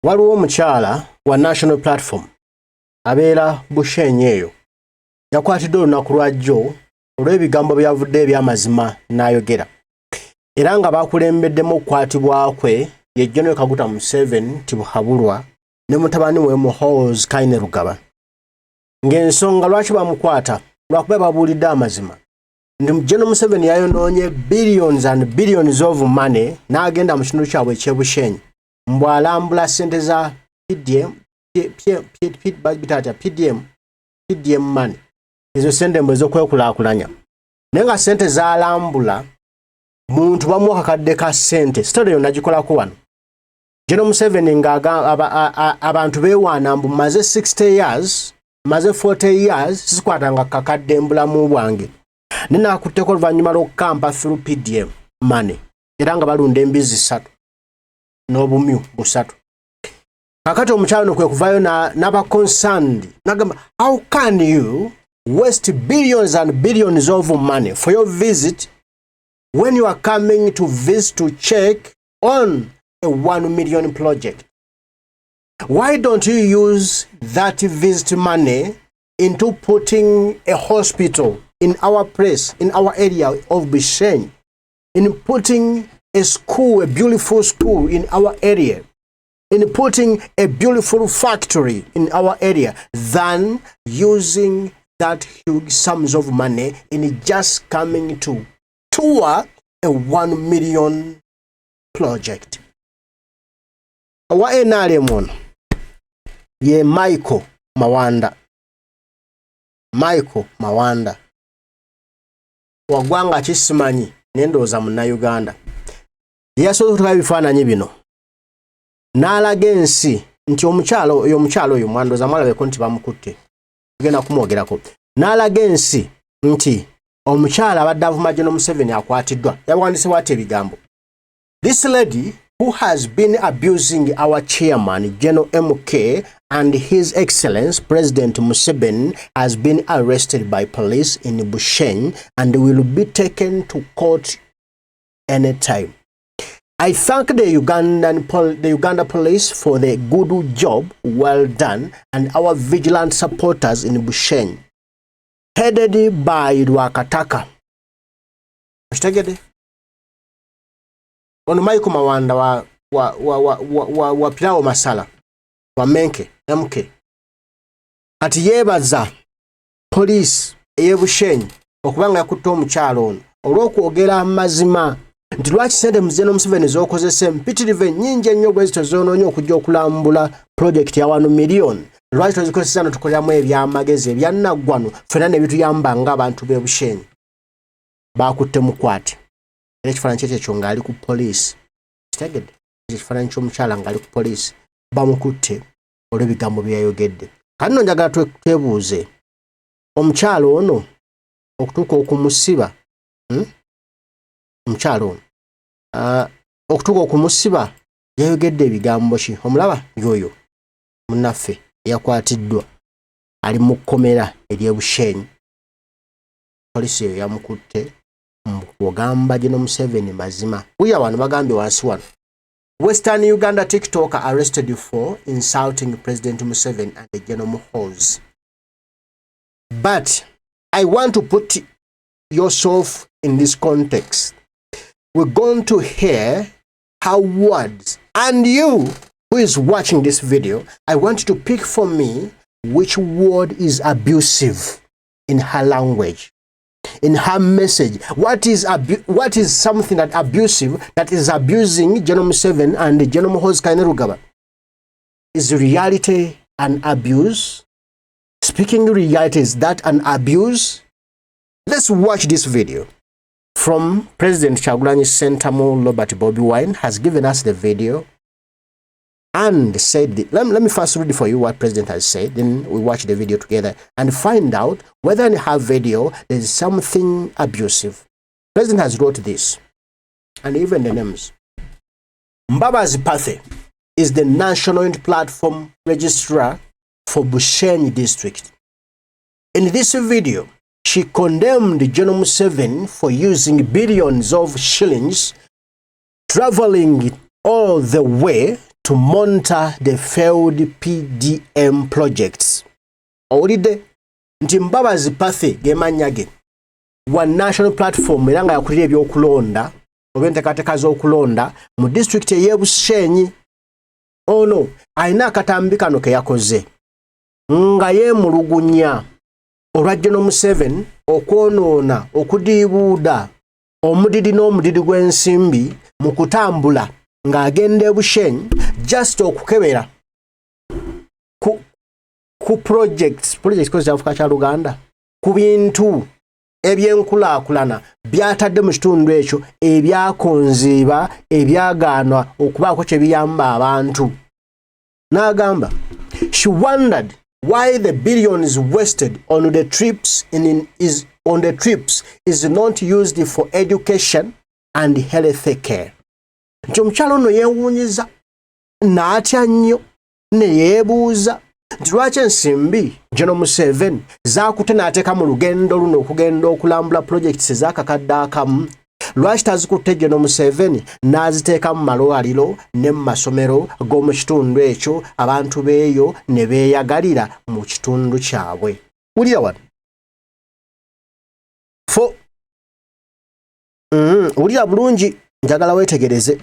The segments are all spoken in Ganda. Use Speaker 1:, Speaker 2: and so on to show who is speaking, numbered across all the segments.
Speaker 1: Waliwo omukyala wa National Platform abeera Bushenyi eyo yakwatiddwa olunaku lwa jjo olw'ebigambo byavudde eby'amazima n'ayogera era nga bakulembeddemu okukwatibwa kwe ye General Kaguta Museveni Tibuhaburwa ne mutabani we Muhoozi Amazima ng'ensonga lwaki bamukwata lwakuba babuulidde amazima nti General Museveni yayonoonye billions and billions of money n'agenda mu kitundu kyabwe eky'Ebushenyi mbw'alambula ssente za PDM money ezo ssente mbwe ez'okwekulaakulanya naye nga ssente z'alambula muntu bamuwa kakadde ka ssente sitole yonna gikolako wano General Museveni abantu beewaana mbu maze 60 years maze 40 years sikwatanga kakadde mbulamu bwange ninaakutteko oluvannyuma lw'okukampa through PDM money era nga balunda embizi 3 n'obumyu 3 kakati omukyalo kwe kuvaayo n'aba concerned nagamba how can you waste billions and billions of money for your visit when you are coming to visit to check on a 1 million project? Why don't you use that visit money into putting a hospital in our place, in our area of Bushenyi, in putting a school, a beautiful school in our area, in putting a beautiful factory in our area, than using that huge sums of money in just coming to tour a 1 million project? Wa NRM ye Michael Mawanda wagwanga kisimanyi nendoza Munnayuganda yasobola okutuka ebifaananyi bino n'alaga ensi nti omukyalo oyo mwandoza mwalabeko nti bamukutte tugenda kumwogerako n'alaga ensi nti omukyala abadde avuma General Museveni akwatiddwa yawandiise bw'ati ebigambo. This lady who has been abusing our chairman General MK and His Excellency President Museveni has been arrested by police in Bushenyi and will be taken to court anytime. I thank the Uganda police for the good job well done and our vigilant supporters in Bushenyi, headed by Rwakataka. Ono Michael Mawanda wa Pirawo Masala wa Menke MK ati yebaza police ey'Ebushenyi okubanga yakutte omukyalo ono olw'okwogera amazima nti lwaki ssente General Museveni z'okozesa mpitirive nnyingi ennyo bwe zito zoonoonye okujja okulambula project ya 1 million lwaki tozikozesa no tukoleramu ebyamagezi ebyannaggwano ffenna ne bituyamba ng'abantu b'e Bushenyi. Baakutte mukwate era ekifaananyi kyekyo ng'ali ku poliisi kitegedde ekifaananyi ky'omukyala ng'ali ku poliisi bamukutte olw'ebigambo bye yayogedde. Kati nno njagala twebuuze omukyalo ono okutuuka okumusiba omukyalo ono okutuuka okumusiba yayogedde ebigambo ki? Omulaba yoyo munnaffe yakwatiddwa ali mu kkomera ery'e Bushenyi poliisi eyo yamukutte ogamba General Museveni mazima buya wano bagambye wansi wano. Western Uganda TikToker arrested for insulting President Museveni and General Muhoozi. But I want to put yourself in this context. We're going to hear how words, and you who is watching this video, I want you to pick for me which word is abusive in her language, in her message. What is something that abusive that is abusing General Museveni and General Muhoozi Amazima? Is reality an abuse? Speaking reality, is that an abuse? Let's watch this video. From President Kyagulanyi's Centamo Robert Bobi Wine has given us the video and said, let me first read for you what President has said, then we watch the video together and find out whether in her video there is something abusive. President has wrote this, and even the names. Mbabazi Pathy is the National Unity Platform Registrar for Bushenyi District. In this video, she condemned General Museveni for using billions of shillings, traveling all the way to monitor the failed PDM projects. Owulidde nti Mbabazi Pathy gemanya ge wa national platform era nga yakulira ebyokulonda oba enteekateeka z'okulonda mu district y'e Bushenyi. Ono alina akatambi kano ke yakoze nga yeemulugunya olwa General Museveni okwonoona okudiibuuda omudidi n'omudidi gw'ensimbi mu kutambula ng'agenda e Bushenyi just okukebera ku projects kozi Afrika kya Luganda ku bintu ebyenkulaakulana byatadde mu kitundu ekyo ebyakonziba ebyagaanwa okubaako kye biyamba abantu. N'agamba she wondered why the billions wasted on the trips is not used for education and health care. Nti omukyalo ono yeewuunyiza n'atya nnyo ne yeebuuza nti lwaki ensimbi General Museveni zaakute n'ateeka mu lugendo luno okugenda okulambula projects ez'akakadde akamu, lwaki tazikutte General Museveni n'aziteeka mu malwaliro ne mu masomero g'omu kitundu ekyo abantu beeyo ne beeyagalira mu kitundu kyabwe. Wulira wano wulira bulungi, njagala weetegereze.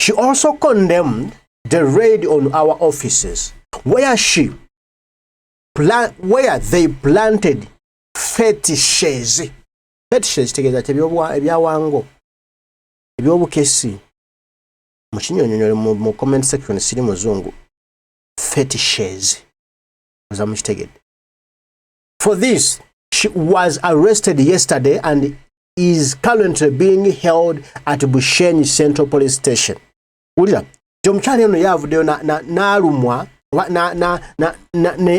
Speaker 1: She also condemned the raid on our offices where they planted fetishes. Fetishes tegeeza ebyawango ebyobukesi mu kinyonyonyo mu comment section siri muzungu. Fetishes oza mukitegedde. For this she was arrested yesterday and is currently being held at Bushenyi Central Police Station. Ulira omukyala ono yavuddeyo n'alumwa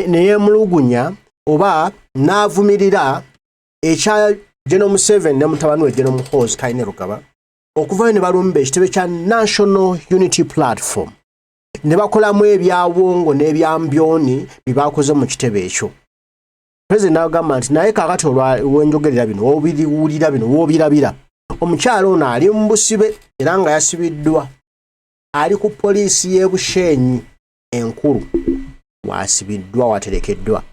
Speaker 1: neyeemulugunya oba n'avumirira ekya General Museveni ne mutabani we General Muhoozi Amazima okuvayo ne balumba ekitebe kya National Unity Platform ne bakolamu ebyawongo n'ebyambyoni bye baakoze mu kitebe ekyo. President agamba nti naye kaakati olwenjogerera bino woobiriwulira bino woobirabira omukyala ono ali mu busibe era nga yasibiddwa ali ku poliisi y'e Bushenyi enkulu waasibiddwa waterekeddwa.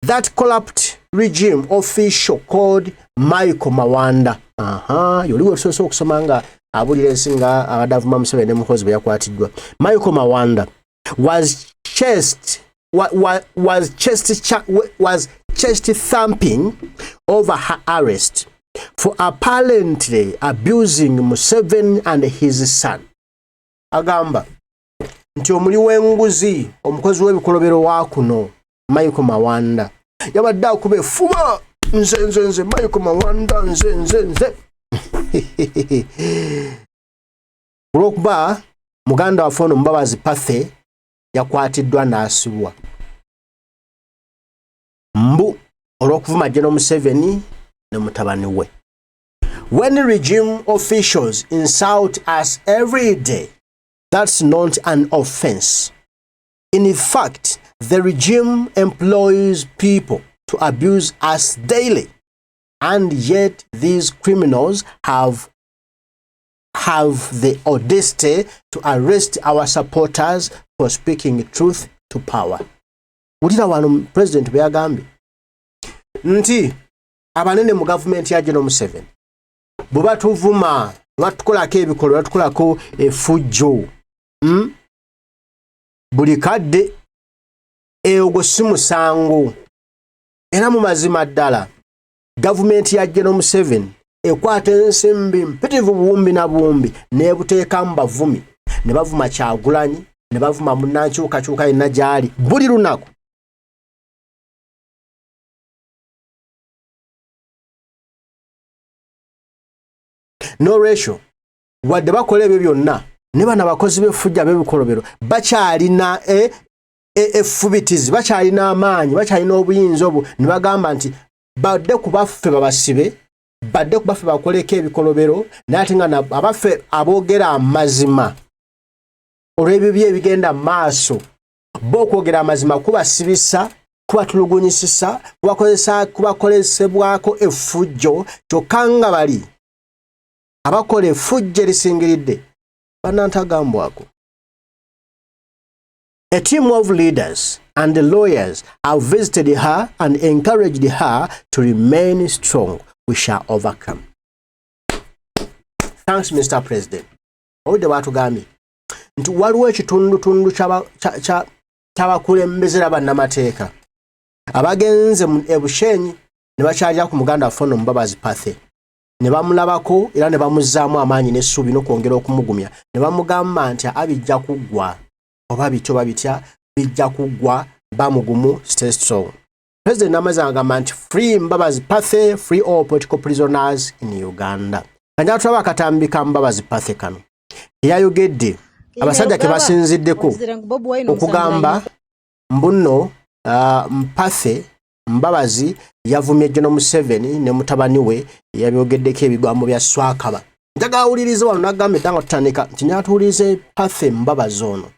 Speaker 1: That corrupt regime official called Michael Mawanda yoliwo tusobola okusoma nga abulira ensi nga abadavuma Museveni ne Muhoozi bwe yakwatiddwa. Michael Mawanda was chest thumping over her arrest for apparently abusing Museveni and his son. Agamba nti omuli w'enguzi omukozi w'ebikolobero wa kuno Michael Mawanda yabadde akuba effuba nze Michael Mawanda nze olw'okuba muganda waffe ono Mbabazi Pathy yakwatiddwa n'asibwa mbu olw'okuvuma General Museveni ne mutabani we. When regime officials insult us every day, that's not an offense. In fact, the regime employs people to abuse us daily, and yet these criminals have the audacity to arrest our supporters for speaking truth to power. Wulira wano President bwe yagambye nti abanene mu gavumenti ya General Museveni bwe batuvuma batukolako ebikolwa batukolako effujjo buli kadde ogwo si musango. Era mu mazima ddala gavumenti ya General Museveni ekwata ensimbi mpitivu buwumbi na buwumbi n'ebuteeka mu bavumi ne bavuma Kyagulanyi ne bavuma munnankyukakyuka yenna gy'ali buli lunaku. No ratio wadde bakola ebyo byonna ne bana bakozi b'effujja b'ebikolobero bakyalina effubitizi bakyalina amaanyi bakyalina obuyinza obwo ne bagamba nti badde ku baffe babasibe badde ku baffe bakoleko ebikolobero naye ate nga abaffe aboogera amazima olw'ebibyo ebigenda mu maaso bo okwogera amazima kubasibisa kubatulugunyisisa kubakolesebwako effujjo kyokka nga bali abakola effujjo erisingiridde bannantagambwako A team of leaders and the lawyers have visited her and encouraged her to remain strong. We shall overcome. Thanks, Mr. President. Ode batugambye nti waliwo ekitundutundu ky'abakulembeze bannamateeka abagenze e Bushenyi ne bakyalira ku muganda waffe ono Mbabazi Pathy ne bamulabako era ne bamuzzaamu amaanyi n'essuubi n'okwongera okumugumya ne bamugamba nti abijja kuggwa oba bityo babitya bijja kuggwa bamugumu stay strong. President Amazima agamba nti free Mbabazi Pathy, free all political prisoners in Uganda. Kanja tulaba akatambi ka Mbabazi Pathy kano eyayogedde abasajja ke basinziddeko okugamba mbuno Pathy Mbabazi yavumye General Museveni ne mutabani we yabyogeddeko ebigambo bya swakaba. Njaga awulirize wano n'agamba eddanga tutandika nti nyatuwulirize Pathy Mbabazi ono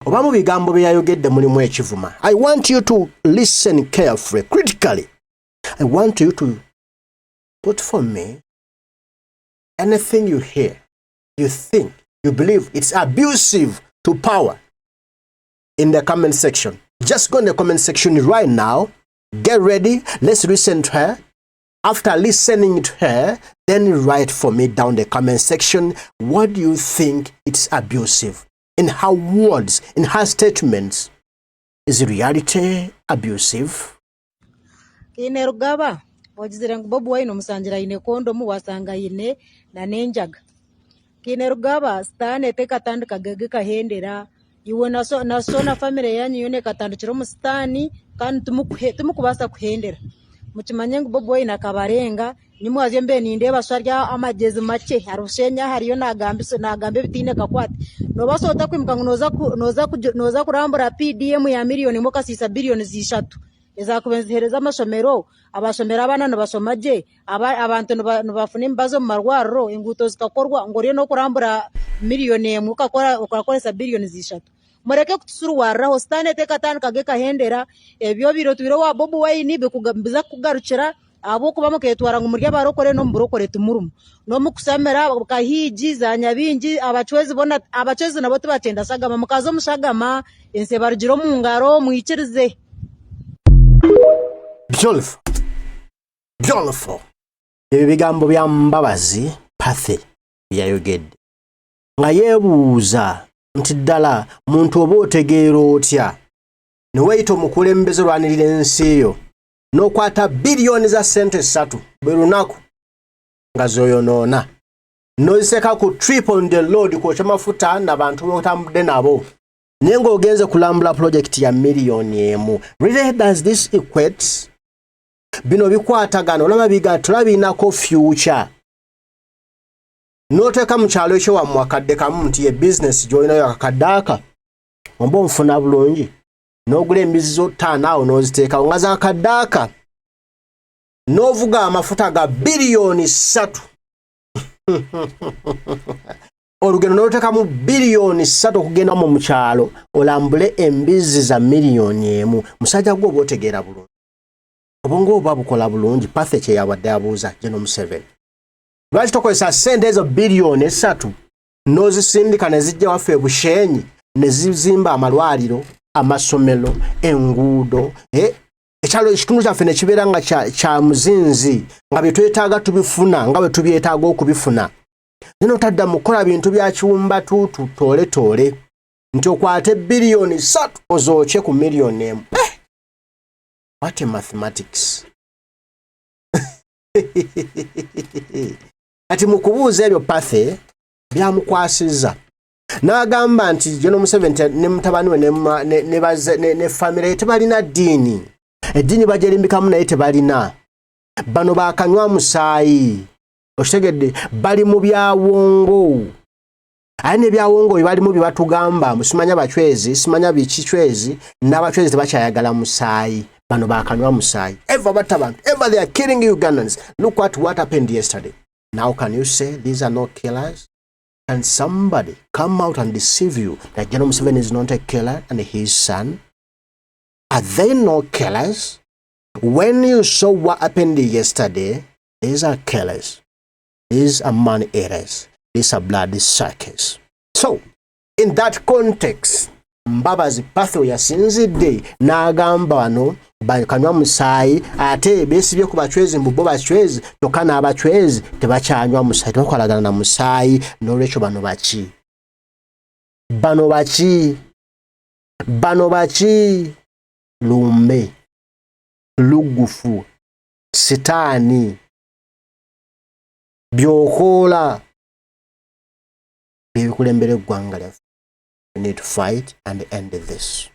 Speaker 1: oba mu bigambo bye yayogedde mulimu ekivuma. I want you to listen carefully, critically. I want you to put for me anything you hear, you think, you believe it's abusive to power in the comment section. Just go in the comment section right now. Get ready. Let's listen to her. After listening to her, then write for me down the comment section. What do you think it's abusive? In her words, in her statements, is reality abusive?
Speaker 2: Ine rugaba wajizira ngubobu wa ino musanjira ine kondo mu wasanga ine na nenjaga. Kine rugaba stane te katandu kagege kahendera iwe na family yanyu yone katandu chiro mustani kandi tumukubasa kuhendera. Mukimanye ngubobu wa ina kabarenga nimu azembe ninde baswarya amagezi make harushenya hariyo nagambe bitine kakwati no basota kwimuka noza kurambura PDM ya miliyoni moka 6 billion zishatu ezakubenzihereza amashomero abashomera abana nabashomaje abantu nubafuna imbazo mu marwaro inguto zikakorwa ngoriyo no kurambura miliyoni ukakoresa billion zishatu mureke kutusurwara hostane te katanu kage kahendera ebyo biro tubiro wa bobu wayini bikugambiza kugarukira abo kuba muketwara ngo murya barokore no mburokore tumurumu no mukusamera kahiji za nyabingi abachwezi nabo tubatenda sagama mukazo mushagama ense barugiro mu ngaro mwikirize
Speaker 1: Beautiful. Ebi bigambo bya Mbabazi Pathy yayogedde nga yeebuuza nti ddala muntu oba otegeera otya ne weyita omukulembeze lwanirira ensi yo n'okwata biliyoni za sente 3 buli lunaku nga zoyonoona n'oziseka ku trip on the road kwokya mafuta n'abantu b'otambudde nabo naye ng'ogenze kulambula project ya miliyoni 1. Really does this equate? Bino bikwatagana olaba biga tulabinako future n'oteeka mu kyalo ekyo wammwe akadde kamu nti ye business gy'olinayo akakaddaaka omba onfuna bulungi n'ogula embizizo 5 awo n'oziteekawo nga zakaddaaka n'ovuga amafuta ga biliyoni 3 olugendo n'oteekamu biliyoni 3 okugenda mu kyalo olambule embizi za miliyoni 1. Musajja gwe oba otegeera bulungi obwongo oba bukola bulungi. Pathy kye yabadde abuuza General Museveni lwaki tokozesa sente ezo biliyoni 3 n'ozisindika ne zijja waffe e Bushenyi ne zizimba amalwaliro amasomero enguudo ekyalo ekitundu kyaffe ne kibeera nga kya muzinzi nga bye twetaaga tubifuna nga bwe tubyetaaga okubifuna. Nino tadda mukola bintu bya kiwumba tuutu toole nti okwate biliyoni 3 ozooche ku miliyoni 1. What a mathematics. Ati mukubuuza ebyo Pathy byamukwasizza n'agamba nti General Museveni ne mutabani we ne family tebalina ddiini. Eddiini bagyerimbikamu naye tebalina. Bano bakanywa musaayi. Okitegedde bali mu byawongo. Aye n'ebyawongo balimu bye batugamba musimanya bachwezi simanya bikichwezi n'abachwezi tebakyayagala musaayi. Bano bakanywa musaayi. Ever they are killing Ugandans. Look at what happened yesterday. Now can you say these are not killers? Can somebody come out and deceive you that General Museveni is not a killer and his son? Are they not killers? When you saw what happened yesterday, these are killers. These are man eaters. These are blood suckers. So, in that context, Mbabazi Pathy yasinzidde n'agamba wano bakanywa musaayi ate beesibye ku bachwezi mbubo bachwezi tokana abachwezi tebakyanywa musaayi tebakolagana na musaayi n'olwekyo bano baki lumbe lugufu sitaani byokoola ebikulembera eggwanga lyaffe. We need to fight and end this.